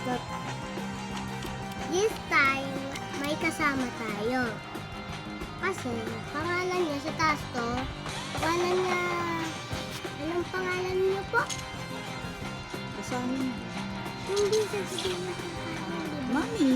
that? This time, may kasama tayo. Kasi, pangalan niya sa taas to, pangalan niya, anong pangalan niyo po? Basahin. Hindi sasabihin na pangalan, di ba? Mami.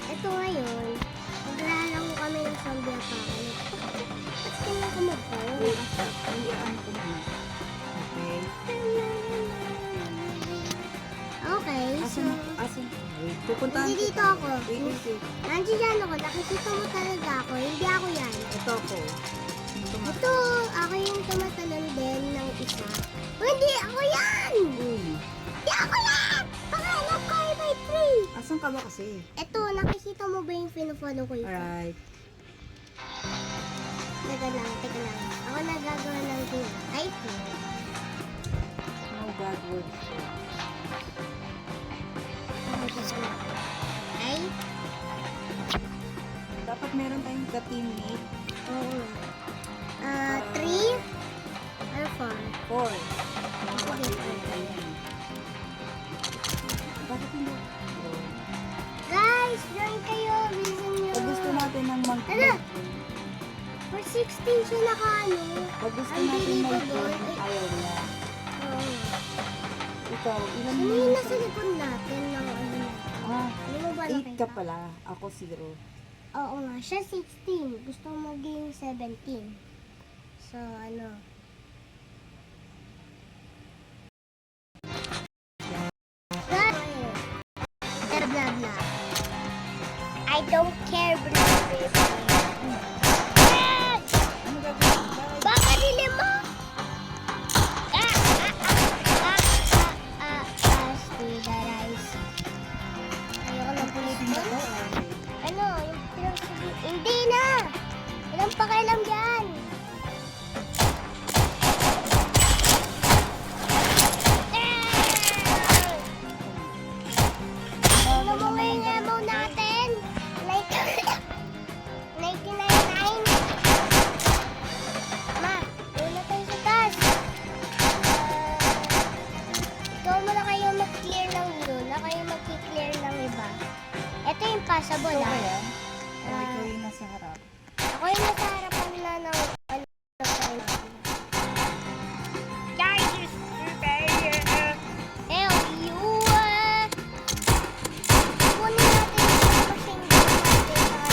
Ito ngayon, maglalaro kami ng zombie apocalypse. Ba't kailan ko mag-phone? Wait, hindi ano ko na. Okay. Okay, so, Asan? Wait, pupuntahan hindi dito ako. Wait. Nandiyan ako, nakikita mo talaga ako, hindi ako yan. Ito ako. Ito, ako yung tumatalon din ng isa. Oh, hindi ako yan! Uy. Hindi ako yan! Pangalan ko ay may 3. Asan ka ba kasi? Ito, nakikita mo ba yung pinafollow ko ito? Alright. Teka lang. Ako nagagawa ng team. Ay, No bad words. Ay, Dapat meron tayong ka-teammate. oo. 3 or 4? 4. Bakit hindi? Guys, join kayo. Bilisan nyo. Pag gusto natin ng Ano? For 16 siya naka-ano. Pag gusto Ang natin bili ko mag doon. ayaw niya. Oo. Ikaw, ilan Ano mo yung na nasa likod natin ng ano na? Ah, Hindi mo ba 8 nakita? ka pala. Ako 0. Oo nga, siya 16. Gusto ko maging 17. So, ano? Blah, blah, blah. I don't care, blah, blah, blah. Ano gagawin? Baka nili mo? Still the rice. Ayoko na pulit mo. Ano? Yung pinagsabi- Hindi na! Walang pakialam dyan! Ano mo nga yung emo natin? 1999. Ma, doon na tayo sa taas. Ikaw mo na kayo mag-clear ng na kayo mag-clear ng iba. Ito yung possible, Ikaw ba ah. yan? O ikaw yung nasa harap? Ako yung nasa harapan na ng ano sa Guys, kunin natin yung machine gun natin sa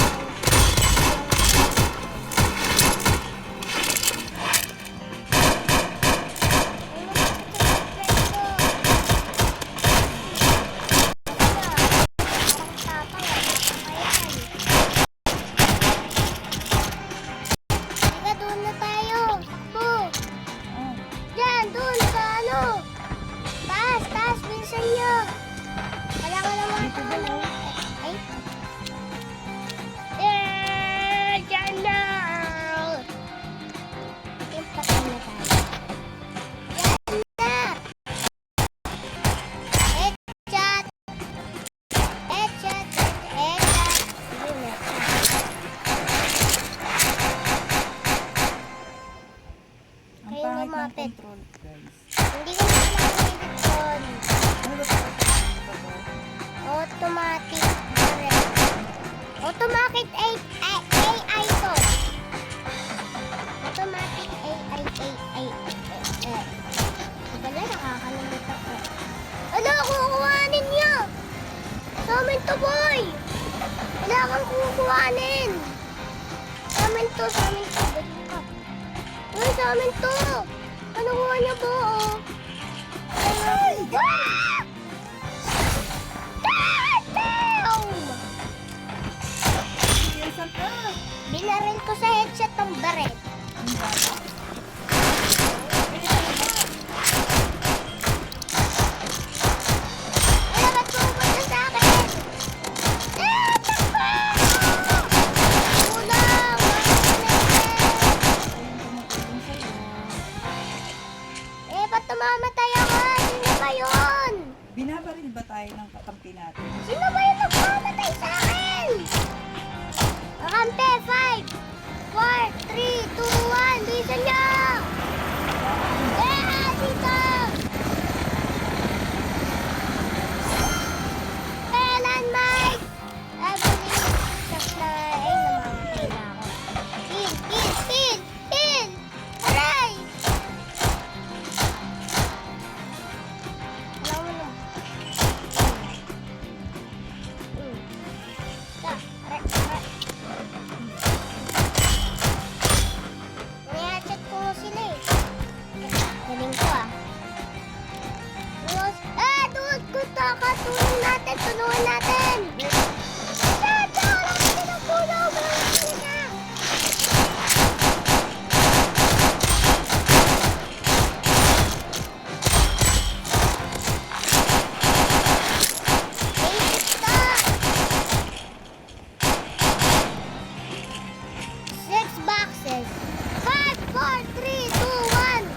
Teka, doon na tayo. Po. Oh, Diyan, doon sa ano. Taas, bilisan nyo. Wala ka naman dito ba no? Ay. Diyan na. Yung patay na tayo. Diyan na. Headshot. Headshot. Yun na. Ang Kayo pangit ng lumapit. control, guys. Hindi ko na pinag-edit. Ano ba ito? Automatic. Automatic AI to. Automatic AI. Diba na, nakakalimit ako. Ano, kukuhanin niyo? Sa amin to, boy. Wala kang kukuhanin. Sa amin to. Dali ka. Uy, sa amin to. Ano kuha niya po, oh? Ay! Ah! Saan ka? Binaril ko sa headset ng baret. Ang bata. Wala ba't pupunta sa akin? Takbo! Kulang! Ayun, tumutulong sa'yo. Ba't tumamatay ako? Sino ba yun? Binabaril ba tayo ng kakampi natin? Sino ba yung nagmamatay sa akin? Kakampi, 5, 4, 3, 2, 1, bilisan niyo! Dito! Tulong natin, tulungan natin. Tata, wala natin ang tulong. Six boxes. 5, 4, 3, 2, 1.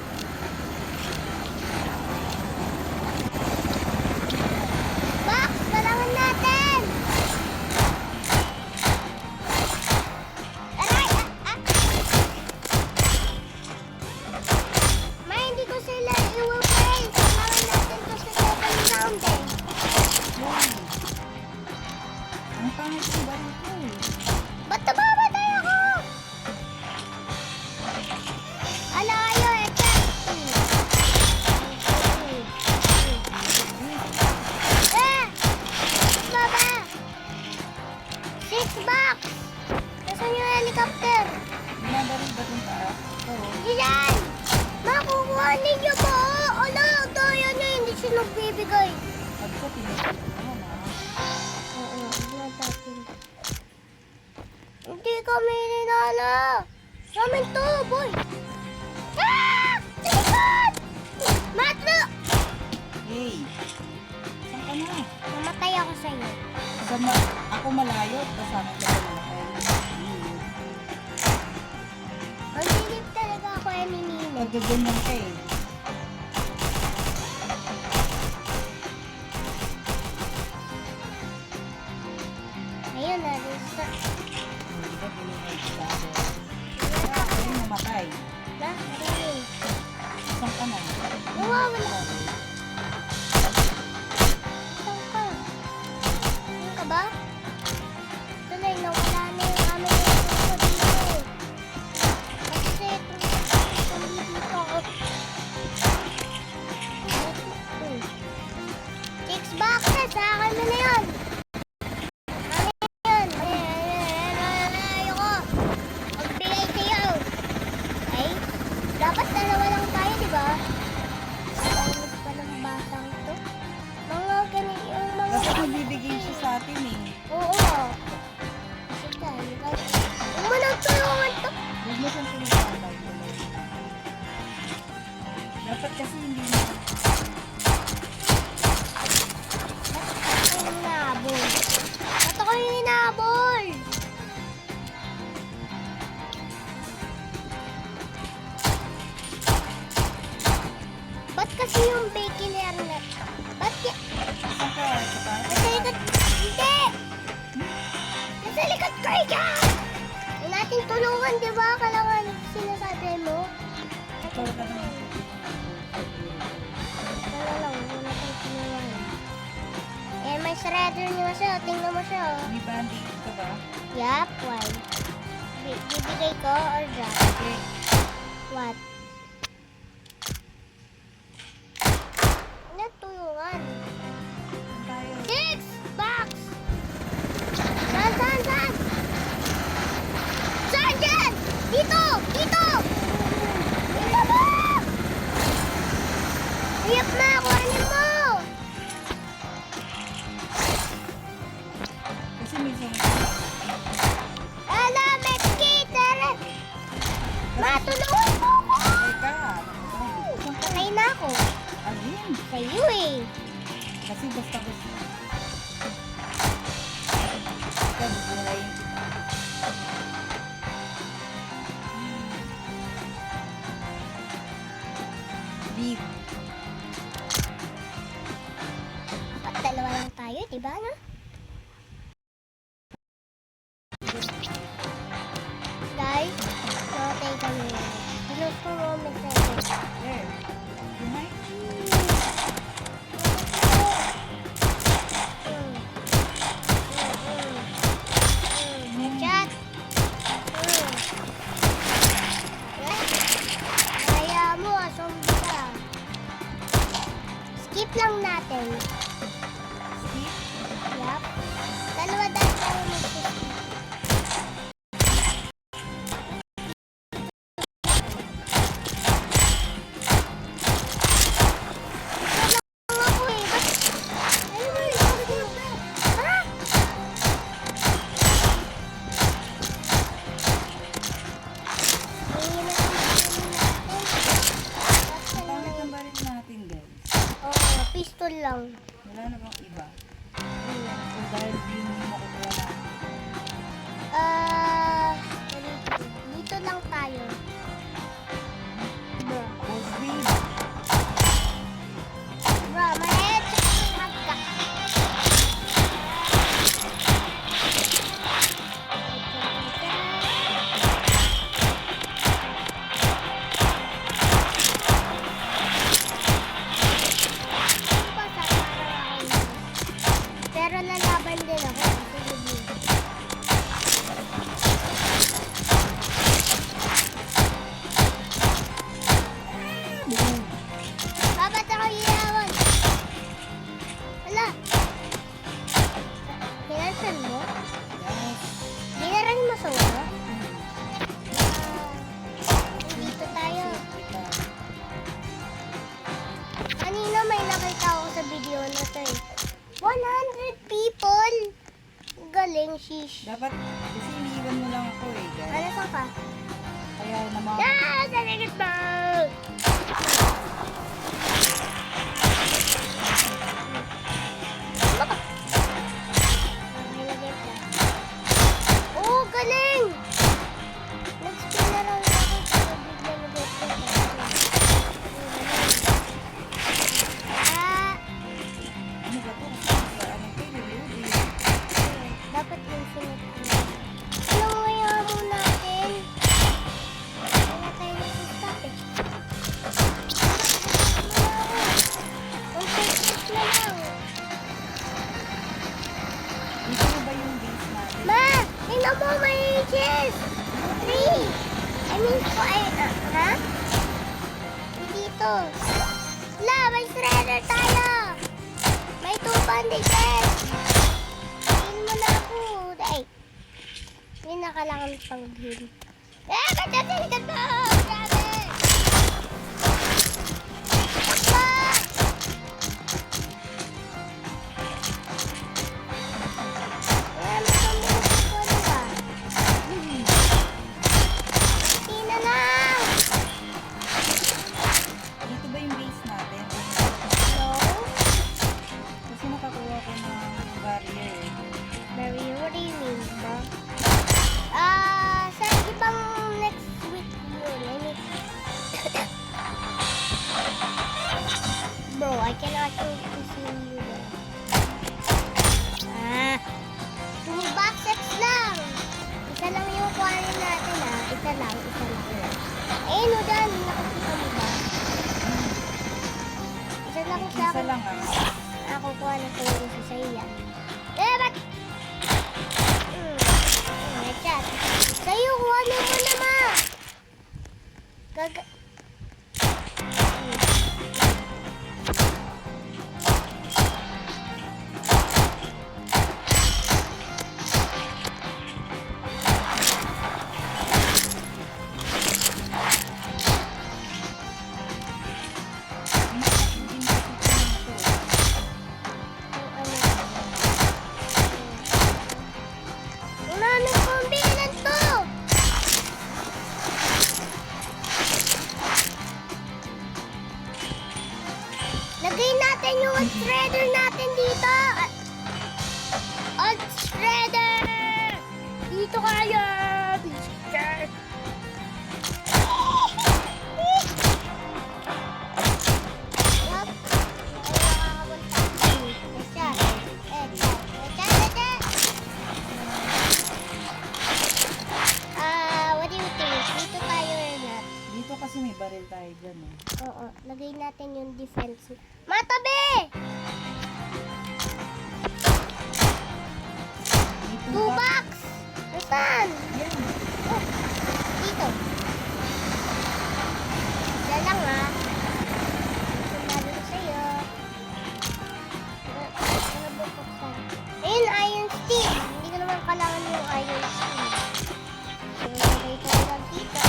Box, kailangan natin. Aray, hindi ko sila i-will-play. Kailangan natin to sa second round eh. Yun. Ang pangit ng baril ko eh. Ba't nababatay ako? Ala, ayaw, attack. Baba. 6 box. Nasaan yung helicopter? Binabaril ba itong taas? Oo. Diyan! Makukuha ninyo po! Ala, tayo na hindi siya nagbibigay. Pag sa pinag Oo, wala natin. Hindi kami ninala. Sa amin to, boy. Ah! Likod! Matlo! Hey! Saan ka na? Namatay ako sa'yo. Ako malayo. Kasama ka na lang. Ang silip talaga ako ay ninila. Pagkaganyan ka eh. Ayun na, restart. Hindi ka pinigay sa ako. Ay, namatay. Na, ayun. Saan ka na? Nawawala. Saan ka? Saan ka ba? Tuloy, nawala na yung aming sa dito. Kasi kung dito ako. 6 boxes, sa akin mo na yun. Akin na yun. Ayoko. Magbigay kayo. Okay? Dapat dalawa lang tayo, di ba? Pangit pa ng batang to. Mga ganun yung mga... Kasi nagbibigay siya sa atin eh. Oo. Kasi tayo, huwag mo nang tulungan to. Huwag mo siyang pinagpapag. Dapat kasi hindi na. Ba't ako yung hinabol? Ba't ako yung hinabol? Ba't kasi yung bacon air na... Ba't ya... Saan ka? Sa taas? Nasa likod... Hindi! Nasa likod ko yan! Huwag natin tulungan, di ba? Kailangan sinasabi mo. Ikaw ka naman. Wala lang, wala tayong tulungan. Eh, may shredder niyo siya. Tingnan mo siya. Oh. May bandage ka ba? Yup, why? Bibigay ko or drop? Okay. What? Ano tulungan? Saan tayo? 6 box! Saan? Saan dyan? Dito! Dito ba? Hiyap na! Kuhanin mo! Kasi may isang... Ala, medkit! Matulungan mo ako! Teka. Patay na ako. Alin? Sa'yo eh. Kasi basta-basta. Ikaw, buburayin kita. Beef. Dapat dalawa lang tayo, diba no? Guys, namatay kami. Pinost ko moment na ito. There. Behind you. Chat. Kaya mo, zombie ka. Skip lang natin. Skip. Yup. Dalawa dahil tayo mag-skip. Ako eh, ba't ito lang. Wala na bang iba? So, dahil yun yung makukuha natin. Dito lang tayo. Bro. Full speed. Bro, mahit sa magka. Pero lalaban din ako. Boom. Dapat ako iyawan. Wala. Pinansan mo? Yes. Dinaran mo sa ulo? Dito tayo. Kanina may nakita ako sa video na to eh. 100 people! Galing, shish. Dapat, kasi iniiwan mo lang ako eh, guys. Ano sa ka? Kaya naman, Sa likod mo! Baka. May lagay ka. Oh, galing! Nag-spin na lang ako sa bigla na ano ba to? Ano kayo, reload eh. dapat yung sunod ko. Anong kaya mo natin? Wala tayo nag-stop eh. Ang first na lang. Dito na ba yung base natin? Ma! Tingnan mo, may chest! 3! I mean, ha? Dito. La, may shredder tayo! May 2 bandages! Tingin mo na ako. Ay! Hindi na kailangan pang heal. Eh, ba't natin ka to? Grabe! Takbo! Marami kang minutukono ba? Hindi na lang! Dito ba yung base natin? No? Kasi nakakuha ko ng barrier eh. Very, what do you mean, ba? Sa ibang next week yun. I mean, bro, I cannot wait to see you there. 2 boxes lang! Isa lang yung kuhanin natin, ha? Isa lang. Eh, no, Dan, nakikita mo ba? Isa lang sa Isa akin. lang ah. Ako kuha na ko yung isa sa iya. Eh, ba't? Chat. Sa'yo, kuhanin mo na, ma! Gaga... Ang namin kombinan to! Lagay natin yung shredder natin dito! Shredder! Dito kaya! Shredder! Yup. Ay, nakakabunta. What do you think? Dito tayo or not? Dito kasi may baril tayo dyan eh. Oo, lagay natin yung defense. Matabi! Dito 2 ba? box! Nasaan? Yan. Oh, dito. Isa lang ha. Sundalo ko sa'yo. Ano ba buksan? Ayun, iron steel. Hindi ko naman kailangan yung iron steel. So, lagay ko lang dito.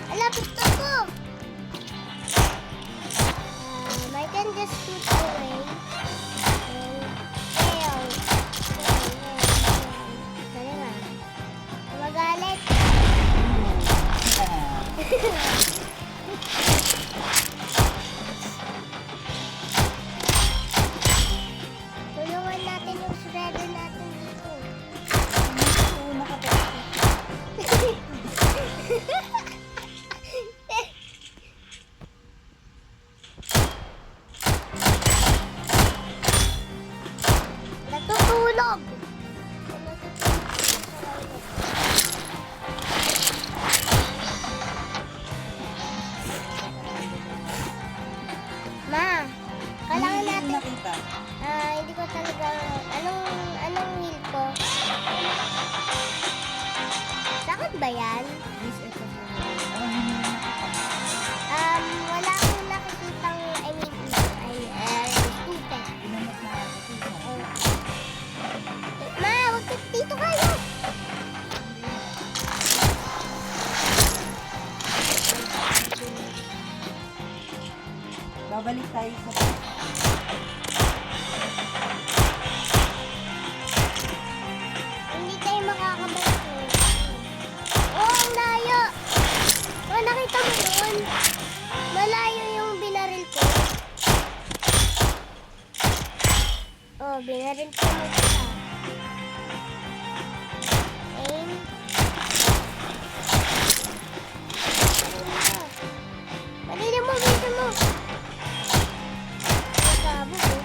Ala, pistol ko! I can just shoot away. And fail. Dali nga. Magalit. Babalik tayo sa... Hindi tayo makakabalik doon. Oh, ang layo! Oh, nakita mo doon? Malayo yung binaril ko. Oh, binaril ko mo siya. Aim. Balila mo, balila mo. Gabo ko.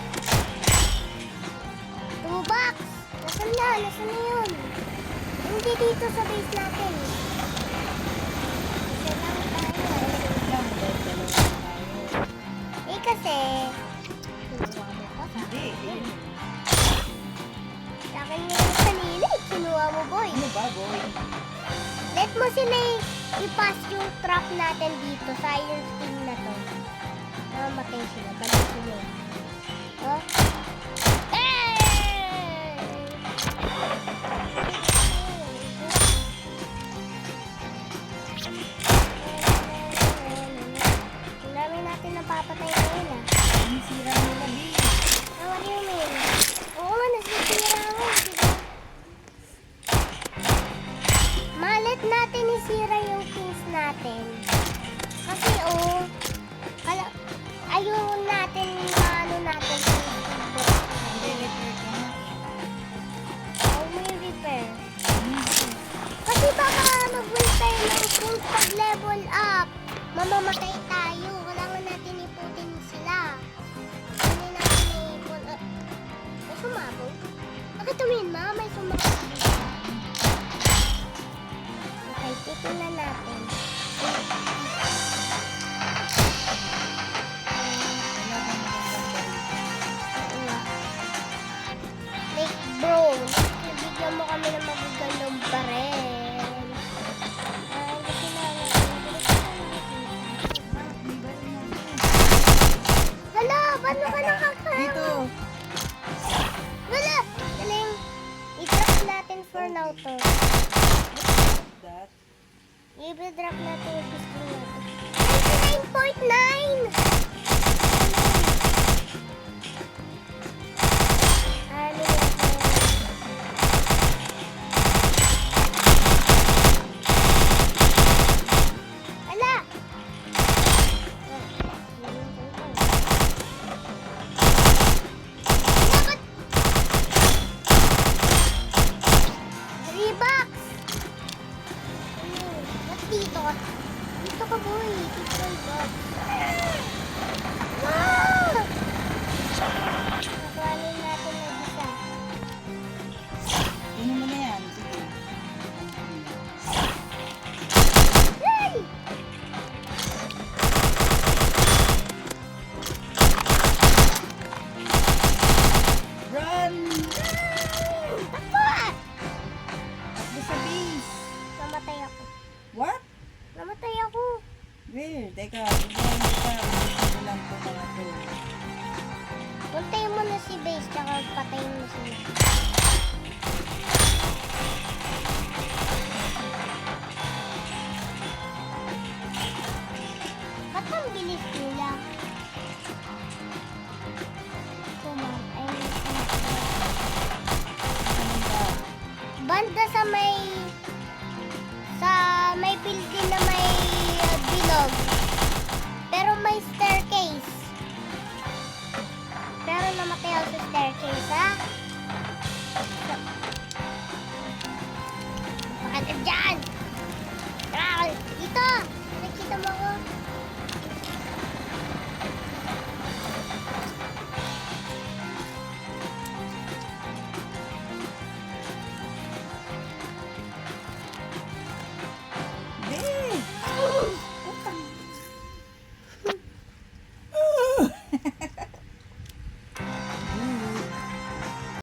2 bucks. Nasaan na? Nasaan na yun? Hindi dito sa base natin. Isa lang tayo. Eh kasi, kinuha mo pa sa Hindi, akin. eh. Sa akin yung kanina, kinuha mo, boy. Ano ba, boy? Let mo sila i-pass yung truck natin dito sa yung team na to. Namamatay sila. Balik sila. Oh. Ang dami natin napapatay ngayon ah. Ang sira nila, B. Oh, what do you mean? Oo nga, nasisira ako. Diba? Malit natin isira yung things natin. Kasi ayaw natin ano natin. Hindi, repair ko nga. Ayaw mo yung repair. Kasi baka mag-win tayo ng things pag level up. Mamamatay tayo. Kailangan natin iputin sila. Hindi natin ipon. May sumabog? Bakit tumingin ma? May sumabog. Okay, titingnan natin. Wala bang magandang baril? Oo nga. Like, bro, bigyan mo kami ng magagandang barel. Gusto namin. Bakit may baril na? Hala, paano ka nakakain? Dito. Wala! Galing. I-drop natin for now to. That. I-drop natin yung pistol natin. 99.9! Ano natin? Ala! Dapat 3 bucks! Ba't dito? Dito ka, boy. Dito ka. Wow! Nakuhanin natin na isa. Tingnan mo na yan. Sige. Hey! Run! Takbo! Takbo sa base. Namatay ako. What? Namatay ako. Where? Teka, bigyan mo pa. Ulitin ko lang ito mga to. Puntayin mo na si base, tsaka patayin mo sila. Ba't ang bilis nila? Ano ba? Banda sa may building na may bilog. Pero may staircase. Pero namatay ako sa staircase, ha?